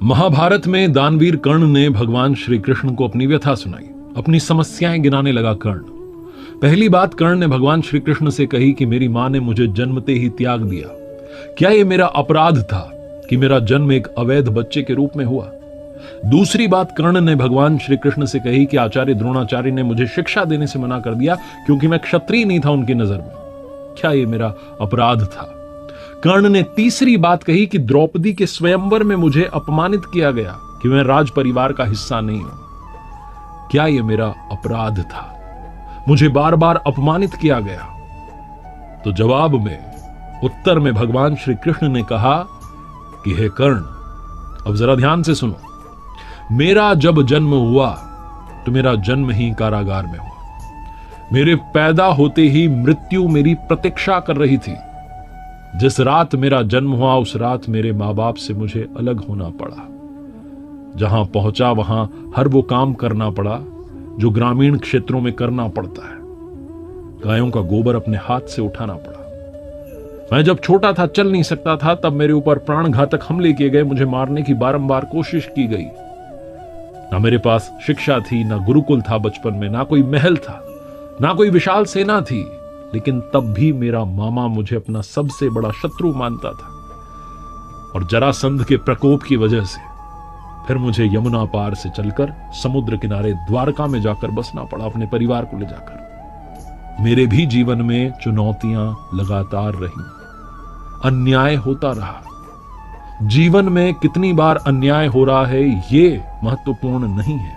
महाभारत में दानवीर कर्ण ने भगवान श्री कृष्ण को अपनी व्यथा सुनाई, अपनी समस्याएं गिनाने लगा कर्ण। पहली बात कर्ण ने भगवान श्री कृष्ण से कही कि मेरी मां ने मुझे जन्मते ही त्याग दिया। क्या यह मेरा अपराध था कि मेरा जन्म एक अवैध बच्चे के रूप में हुआ? दूसरी बात कर्ण ने भगवान श्री कृष्ण से कही कि आचार्य द्रोणाचार्य ने मुझे शिक्षा देने से मना कर दिया क्योंकि मैं क्षत्रिय नहीं था उनकी नजर में। क्या यह मेरा अपराध था? कर्ण ने तीसरी बात कही कि द्रौपदी के स्वयंवर में मुझे अपमानित किया गया कि मैं राज परिवार का हिस्सा नहीं हूं। क्या यह मेरा अपराध था? मुझे बार बार अपमानित किया गया। तो जवाब में, उत्तर में भगवान श्री कृष्ण ने कहा कि हे कर्ण, अब जरा ध्यान से सुनो। मेरा जब जन्म हुआ तो मेरा जन्म ही कारागार में हुआ। मेरे पैदा होते ही मृत्यु मेरी प्रतीक्षा कर रही थी। जिस रात मेरा जन्म हुआ उस रात मेरे मां बाप से मुझे अलग होना पड़ा। जहां पहुंचा वहां हर वो काम करना पड़ा जो ग्रामीण क्षेत्रों में करना पड़ता है। गायों का गोबर अपने हाथ से उठाना पड़ा। मैं जब छोटा था, चल नहीं सकता था, तब मेरे ऊपर प्राणघातक हमले किए गए। मुझे मारने की बारंबार कोशिश की गई। ना मेरे पास शिक्षा थी, ना गुरुकुल था बचपन में, ना कोई महल था, ना कोई विशाल सेना थी, लेकिन तब भी मेरा मामा मुझे अपना सबसे बड़ा शत्रु मानता था। और जरासंध के प्रकोप की वजह से फिर मुझे यमुना पार से चलकर समुद्र किनारे द्वारका में जाकर बसना पड़ा, अपने परिवार को ले जाकर। मेरे भी जीवन में चुनौतियां लगातार रही, अन्याय होता रहा। जीवन में कितनी बार अन्याय हो रहा है ये महत्वपूर्ण नहीं है।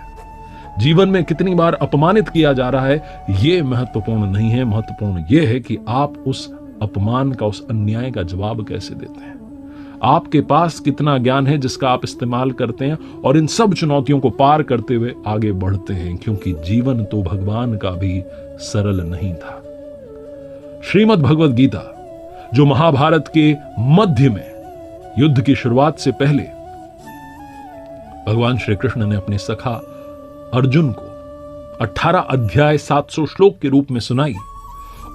जीवन में कितनी बार अपमानित किया जा रहा है ये महत्वपूर्ण नहीं है। महत्वपूर्ण यह है कि आप उस अपमान का, उस अन्याय का जवाब कैसे देते हैं। आपके पास कितना ज्ञान है जिसका आप इस्तेमाल करते हैं और इन सब चुनौतियों को पार करते हुए आगे बढ़ते हैं, क्योंकि जीवन तो भगवान का भी सरल नहीं था। श्रीमद् भगवद गीता, जो महाभारत के मध्य में युद्ध की शुरुआत से पहले भगवान श्री कृष्ण ने अपने सखा अर्जुन को 18 अध्याय 700 श्लोक के रूप में सुनाई,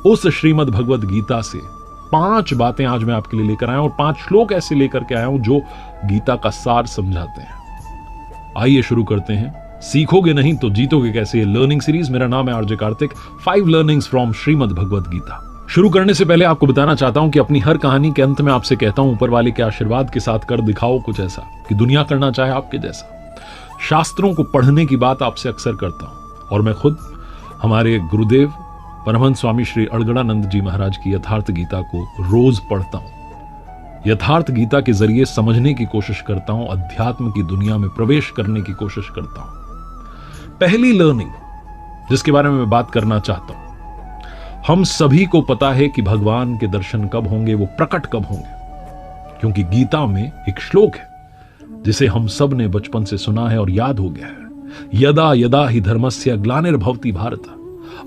उस श्रीमद् भगवद गीता से 5 बातें आज मैं आपके लिए लेकर आया हूं और 5 श्लोक ऐसे लेकर के आया हूं जो गीता का सार समझाते हैं। आइए शुरू करते हैं। सीखोगे नहीं तो जीतोगे कैसे, ये लर्निंग सीरीज। मेरा नाम है RJ Kartik. 5 learnings from Shrimad Bhagavad Gita. शुरू करने से पहले आपको बताना चाहता हूं कि अपनी हर कहानी के अंत में आपसे कहता हूं, ऊपर वाले के आशीर्वाद के साथ कर दिखाओ कुछ ऐसा कि दुनिया करना चाहे आपके जैसा। शास्त्रों को पढ़ने की बात आपसे अक्सर करता हूं और मैं खुद हमारे गुरुदेव परमहंस स्वामी श्री अड़गड़ानंद जी महाराज की यथार्थ गीता को रोज पढ़ता हूं। यथार्थ गीता के जरिए समझने की कोशिश करता हूं, अध्यात्म की दुनिया में प्रवेश करने की कोशिश करता हूं। पहली लर्निंग जिसके बारे में मैं बात करना चाहता हूं, हम सभी को पता है कि भगवान के दर्शन कब होंगे, वो प्रकट कब होंगे, क्योंकि गीता में एक श्लोक है जिसे हम सब ने बचपन से सुना है और याद हो गया है। यदा यदा ही धर्मस्य ग्लानिर्भवति भारत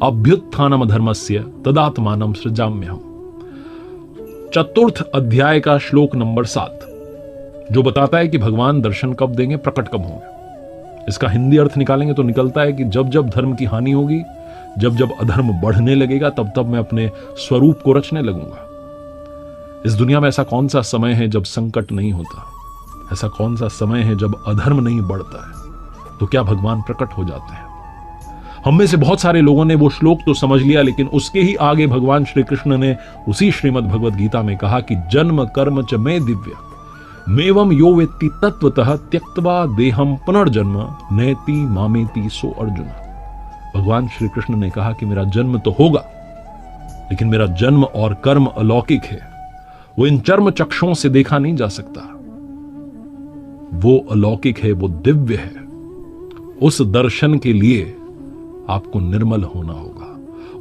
अभ्युत्थानम धर्मस्य तदात्मानं सृजाम्यहम्। चतुर्थ अध्याय का श्लोक नंबर 7 जो बताता है कि भगवान दर्शन कब देंगे, प्रकट कब होंगे। इसका हिंदी अर्थ निकालेंगे तो निकलता है कि जब जब धर्म की हानि होगी, जब जब अधर्म बढ़ने लगेगा, तब तब मैं अपने स्वरूप को रचने लगूंगा। इस दुनिया में ऐसा कौन सा समय है जब संकट नहीं होता? ऐसा कौन सा समय है जब अधर्म नहीं बढ़ता है? तो क्या भगवान प्रकट हो जाते हैं? हम में से बहुत सारे लोगों ने वो श्लोक तो समझ लिया, लेकिन उसके ही आगे भगवान श्री कृष्ण ने उसी श्रीमद् भगवद गीता में कहा कि जन्म कर्म च मे दिव्य मेवम यो वेत्ति तत्वतः त्यक्त्वा देहम पुनर्जन्म नैति मामेति सो अर्जुन। भगवान श्री कृष्ण ने कहा कि मेरा जन्म तो होगा, लेकिन मेरा जन्म और कर्म अलौकिक है। वो इन चर्म चक्षुओं से देखा नहीं जा सकता। वो अलौकिक है, वो दिव्य है। उस दर्शन के लिए आपको निर्मल होना होगा।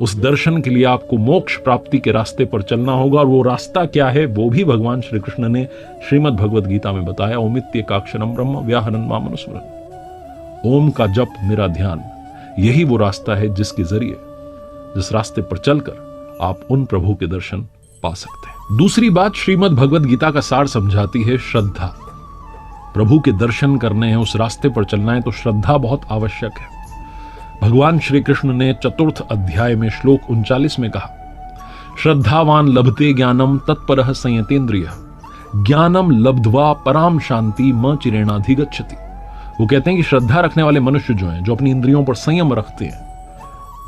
उस दर्शन के लिए आपको मोक्ष प्राप्ति के रास्ते पर चलना होगा। और वो रास्ता क्या है वो भी भगवान श्री कृष्ण ने श्रीमद् भगवद गीता में बताया। ओमित्येकाक्षरं ब्रह्म व्याहरन् मामनुस्मरन्। ओम का जप, मेरा ध्यान, यही वो रास्ता है जिसके जरिए, जिस रास्ते पर चलकर आप उन प्रभु के दर्शन पा सकते हैं। दूसरी बात श्रीमद् भगवद गीता का सार समझाती है श्रद्धा। प्रभु के दर्शन करने हैं, उस रास्ते पर चलना है तो श्रद्धा बहुत आवश्यक है। भगवान श्री कृष्ण ने चतुर्थ अध्याय में श्लोक 39 में कहा, श्रद्धावान लभते ज्ञानम तत्परः संयतेन्द्रियः ज्ञानम लब्ध्वा पराम शांति म चिरेणाधिगच्छति। वो कहते हैं कि श्रद्धा रखने वाले मनुष्य जो हैं, जो अपनी इंद्रियों पर संयम रखते हैं,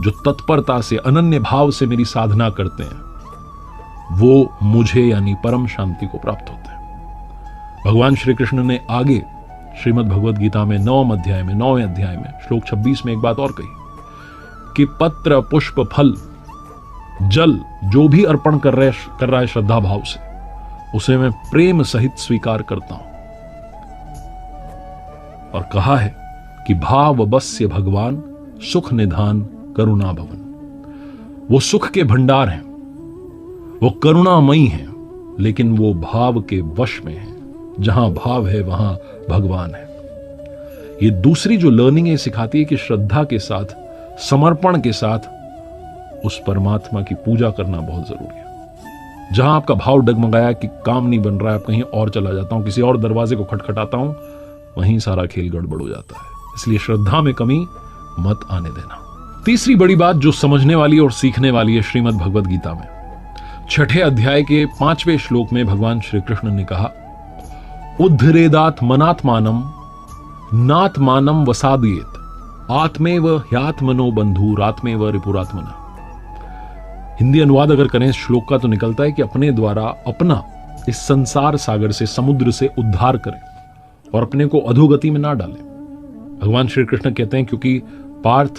जो तत्परता से अनन्य भाव से मेरी साधना करते हैं, वो मुझे यानी परम शांति को प्राप्त होते हैं। भगवान श्री कृष्ण ने आगे श्रीमद् भगवद गीता में 9वें अध्याय में श्लोक 26 में एक बात और कही कि पत्र पुष्प फल जल जो भी अर्पण कर रहा है श्रद्धा भाव से, उसे मैं प्रेम सहित स्वीकार करता हूं। और कहा है कि भाव बस्य भगवान सुख निधान करुणा भवन। वो सुख के भंडार हैं, वो करुणामयी हैं, लेकिन वो भाव के वश में हैं। जहां भाव है वहां भगवान है। ये दूसरी जो लर्निंग है सिखाती है कि श्रद्धा के साथ, समर्पण के साथ उस परमात्मा की पूजा करना बहुत जरूरी है। जहां आपका भाव डगमगाया कि काम नहीं बन रहा है, आप कहीं और चला जाता हूं, किसी और दरवाजे को खटखटाता हूं, वहीं सारा खेल गड़बड़ हो जाता है। इसलिए श्रद्धा में कमी मत आने देना। तीसरी बड़ी बात जो समझने वाली और सीखने वाली है श्रीमद् भगवद गीता में, 6ठे अध्याय के 5वें श्लोक में भगवान श्री कृष्ण ने कहा, उद्धरेदात मनात्मानम नात्मानम वसादियेत आत्मेव ह्यात्मनो बंधुरात्मेव रिपुरात्मना। हिंदी अनुवाद अगर करें इस श्लोक का तो निकलता है कि अपने द्वारा अपना इस संसार सागर से, समुद्र से उद्धार करें और अपने को अधोगति में ना डालें। भगवान श्री कृष्ण कहते हैं क्योंकि पार्थ,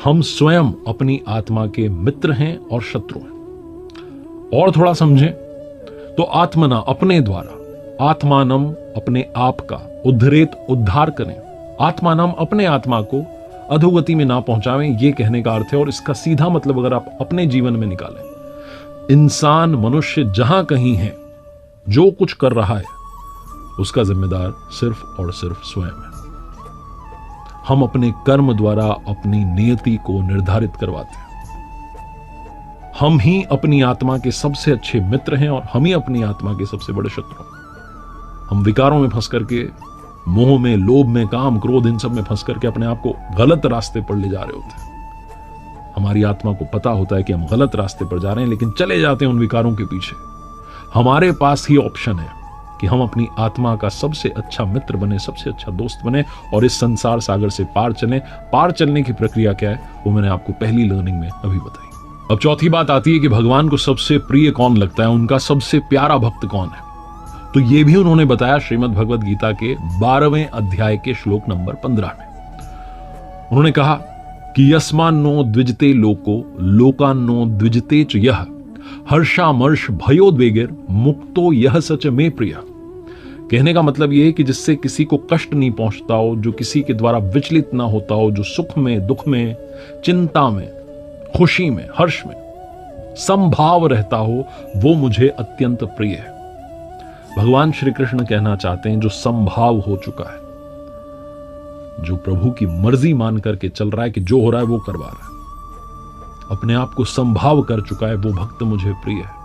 हम स्वयं अपनी आत्मा के मित्र हैं और शत्रु हैं। और थोड़ा समझें तो आत्मना अपने द्वारा, आत्मानम अपने आप का, उद्धरेत उद्धार करें, आत्मानम अपने आत्मा को अधोगति में ना पहुंचावें, यह कहने का अर्थ है। और इसका सीधा मतलब अगर आप अपने जीवन में निकालें, इंसान मनुष्य जहां कहीं है, जो कुछ कर रहा है, उसका जिम्मेदार सिर्फ और सिर्फ स्वयं है। हम अपने कर्म द्वारा अपनी नियति को निर्धारित करवाते हैं। हम ही अपनी आत्मा के सबसे अच्छे मित्र हैं और हम ही अपनी आत्मा के सबसे बड़े शत्रु हैं। हम विकारों में फंस करके, मोह में, लोभ में, काम, क्रोध, इन सब में फंस करके अपने आप को गलत रास्ते पर ले जा रहे होते हैं। हमारी आत्मा को पता होता है कि हम गलत रास्ते पर जा रहे हैं, लेकिन चले जाते हैं उन विकारों के पीछे। हमारे पास ही ऑप्शन है कि हम अपनी आत्मा का सबसे अच्छा मित्र बने, सबसे अच्छा दोस्त बने और इस संसार सागर से पार चलें। पार चलने की प्रक्रिया क्या है वो मैंने आपको पहली लर्निंग में अभी बताई। अब चौथी बात आती है कि भगवान को सबसे प्रिय कौन लगता है, उनका सबसे प्यारा भक्त कौन है। तो ये भी उन्होंने बताया श्रीमद् भगवद गीता के 12वें अध्याय के श्लोक नंबर 15 में। उन्होंने कहा कि यस्मान्नो द्विजते लोको लोकान्नो द्विजते च यह हर्षामर्ष भयोद्वेगेर मुक्तो यह सच में प्रिय। कहने का मतलब यह है कि जिससे किसी को कष्ट नहीं पहुंचता हो, जो किसी के द्वारा विचलित ना होता हो, जो सुख में, दुख में, चिंता में, खुशी में, हर्ष में समभाव रहता हो, वो मुझे अत्यंत प्रिय है। भगवान श्री कृष्ण कहना चाहते हैं जो समभाव हो चुका है, जो प्रभु की मर्जी मान करके चल रहा है कि जो हो रहा है वो करवा रहा है, अपने आप को संभाव कर चुका है, वो भक्त मुझे प्रिय है।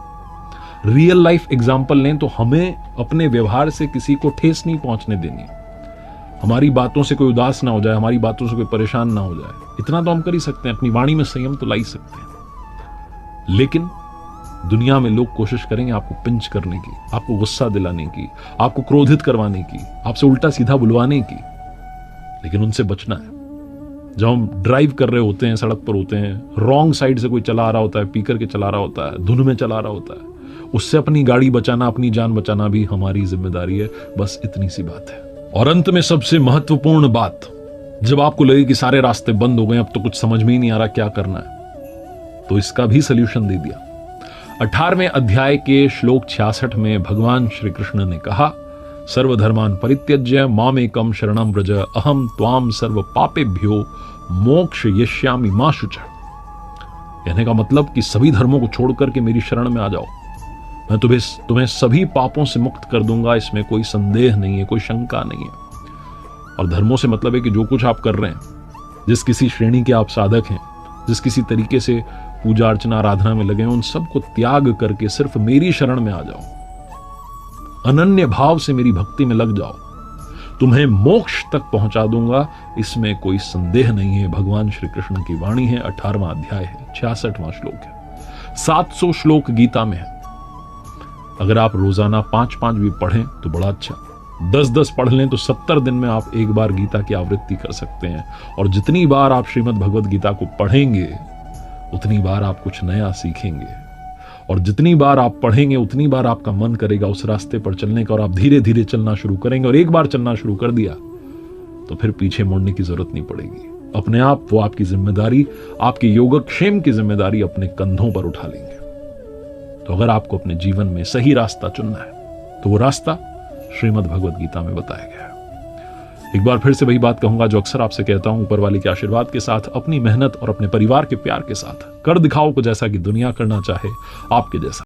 रियल लाइफ एग्जाम्पल लें तो हमें अपने व्यवहार से किसी को ठेस नहीं पहुंचने देनी। हमारी बातों से कोई उदास ना हो जाए, हमारी बातों से कोई परेशान ना हो जाए, इतना तो हम कर ही सकते हैं। अपनी वाणी में संयम तो ला ही सकते हैं। लेकिन दुनिया में लोग कोशिश करेंगे आपको पिंच करने की, आपको गुस्सा दिलाने की, आपको क्रोधित करवाने की, आपसे उल्टा सीधा बुलवाने की, लेकिन उनसे बचना है। जब हम ड्राइव कर रहे होते हैं, सड़क पर होते हैं, रॉन्ग साइड से कोई चला आ रहा होता है, पी करके चला रहा होता है, धुन में चला रहा होता है, उससे अपनी गाड़ी बचाना, अपनी जान बचाना भी हमारी जिम्मेदारी है। बस इतनी सी बात है। और अंत में सबसे महत्वपूर्ण बात, जब आपको लगे कि सारे रास्ते बंद हो गए, अब तो कुछ समझ में ही नहीं आ रहा क्या करना है, तो इसका भी सल्यूशन दे दिया। 18वें अध्याय के श्लोक 66 में भगवान श्री कृष्ण ने कहा, सर्वधर्मान परित्यज्य मामेकम शरणं व्रज अहम त्वाम सर्व पापेभ्यो मोक्ष यश्यामि मा शुचः। कहने का मतलब कि सभी धर्मों को छोड़ करके मेरी शरण में आ जाओ, मैं तुम्हें सभी पापों से मुक्त कर दूंगा। इसमें कोई संदेह नहीं है, कोई शंका नहीं है। और धर्मों से मतलब है कि जो कुछ आप कर रहे हैं, जिस किसी श्रेणी के आप साधक हैं, जिस किसी तरीके से पूजा अर्चना आराधना में लगे हैं, उन सबको त्याग करके सिर्फ मेरी शरण में आ जाओ, अनन्य भाव से मेरी भक्ति में लग जाओ, तुम्हें मोक्ष तक पहुंचा दूंगा। इसमें कोई संदेह नहीं है। भगवान श्री कृष्ण की वाणी है। 18वां अध्याय है, 66वां श्लोक है। 700 श्लोक गीता में है। अगर आप रोजाना 5-5 भी पढ़ें तो बड़ा अच्छा, 10-10 पढ़ लें तो 70 दिन में आप एक बार गीता की आवृत्ति कर सकते हैं। और जितनी बार आप श्रीमद् भगवद गीता को पढ़ेंगे उतनी बार आप कुछ नया सीखेंगे, और जितनी बार आप पढ़ेंगे उतनी बार आपका मन करेगा उस रास्ते पर चलने का, और आप धीरे धीरे चलना शुरू करेंगे। और एक बार चलना शुरू कर दिया तो फिर पीछे मुड़ने की जरूरत नहीं पड़ेगी। अपने आप वो आपकी जिम्मेदारी, आपके योगक्षेम की जिम्मेदारी अपने कंधों पर उठा लेंगे। तो अगर आपको अपने जीवन में सही रास्ता चुनना है तो वो रास्ता श्रीमद् भगवद गीता में बताया गया है। एक बार फिर से वही बात कहूंगा जो अक्सर आपसे कहता हूं, ऊपर वाले के आशीर्वाद के साथ, अपनी मेहनत और अपने परिवार के प्यार के साथ कर दिखाओ को जैसा कि दुनिया करना चाहे, आपके जैसा